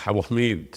ابو حميد،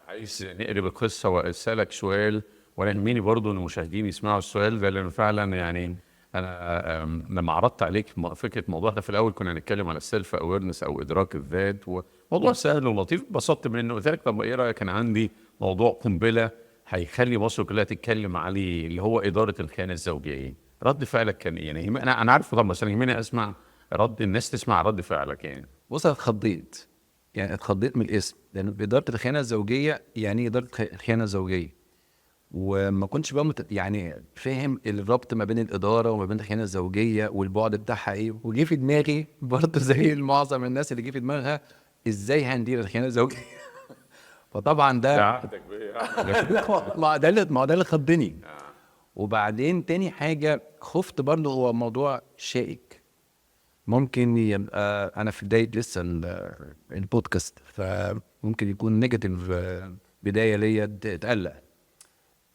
عايز نقلب القصه واسالك سؤال، وانا يهمني برضو ان المشاهدين يسمعوا السؤال ده، لان فعلا يعني انا لما عرضت عليك فكره الموضوع ده في الاول كنا هنتكلم على السيلف اويرنس او ادراك الذات، وموضوع سهل ولطيف اتبسطت منه. قلت لك طب ايه رايك، كان عندي موضوع قنبله هيخلي مصر كلها تتكلم عليه، اللي هو اداره الخيانه الزوجيه. رد فعلك كان ايه؟ يعني انا عارفه طبعا، بس انا يهمني اسمع رد الناس، تسمع رد فعلك يعني. بص، انا اتخضيت. يعني اتخضيت من الاسم، لان اداره الخيانه الزوجيه يعني ايه اداره الخيانه الزوجيه؟ وما كنتش بقى يعني فاهم الربط ما بين الاداره وما بين الخيانه الزوجيه والبعد بتاعها ايه. وجي في دماغي برضه زي معظم الناس اللي جه في دماغها ازاي هندير الخيانه الزوجيه. فطبعا ده ده عهدك بيه يا أحمد. ما ده اللي خضني. وبعدين تاني حاجه خفت برضه، هو موضوع شائك. ممكن يبقى انا في بدايه لسه البودكاست، فممكن يكون نيجاتيف بدايه ليا تقلق.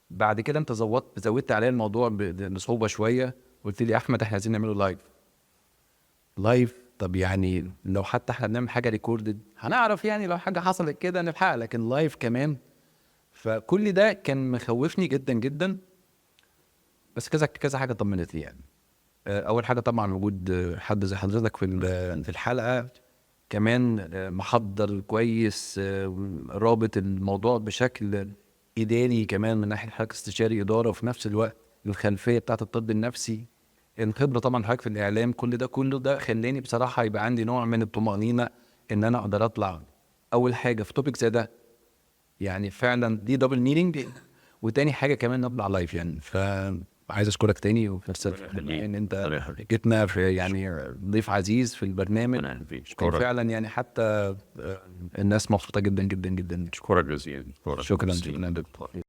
بعد كده انت زودت عليا الموضوع بصعوبه شويه. قلت لي احمد احنا عايزين نعمله لايف. طب يعني لو حتى احنا بنعمل حاجه ريكوردد هنعرف، يعني لو حاجه حصلت كده نلحقها، لكن لايف كمان. فكل ده كان مخوفني جدا جدا. بس كذا كذا حاجه طمنت لي يعني. اول حاجه طبعا وجود حد زي حضرتك في الحلقه. كمان محضر كويس، رابط الموضوع بشكل اداري كمان من ناحيه حضرتك استشاري اداره، وفي نفس الوقت الخلفيه بتاعه الطب النفسي، الخبره طبعا حضرتك في الاعلام. كل ده خلاني بصراحه يبقى عندي نوع من الطمانينه ان انا اقدر اطلع اول حاجه في توبيك زي ده. يعني فعلا دي دبل مينينج. وتاني حاجه كمان نطلع لايف يعني. فعايز اشكرك تاني وفرصتك ان انت جيتنا في يعني ضيف عزيز في البرنامج. كان فعلا يعني حتى الناس مبسوطه جدا جدا جدا. اشكرك جزيلا. شكرا.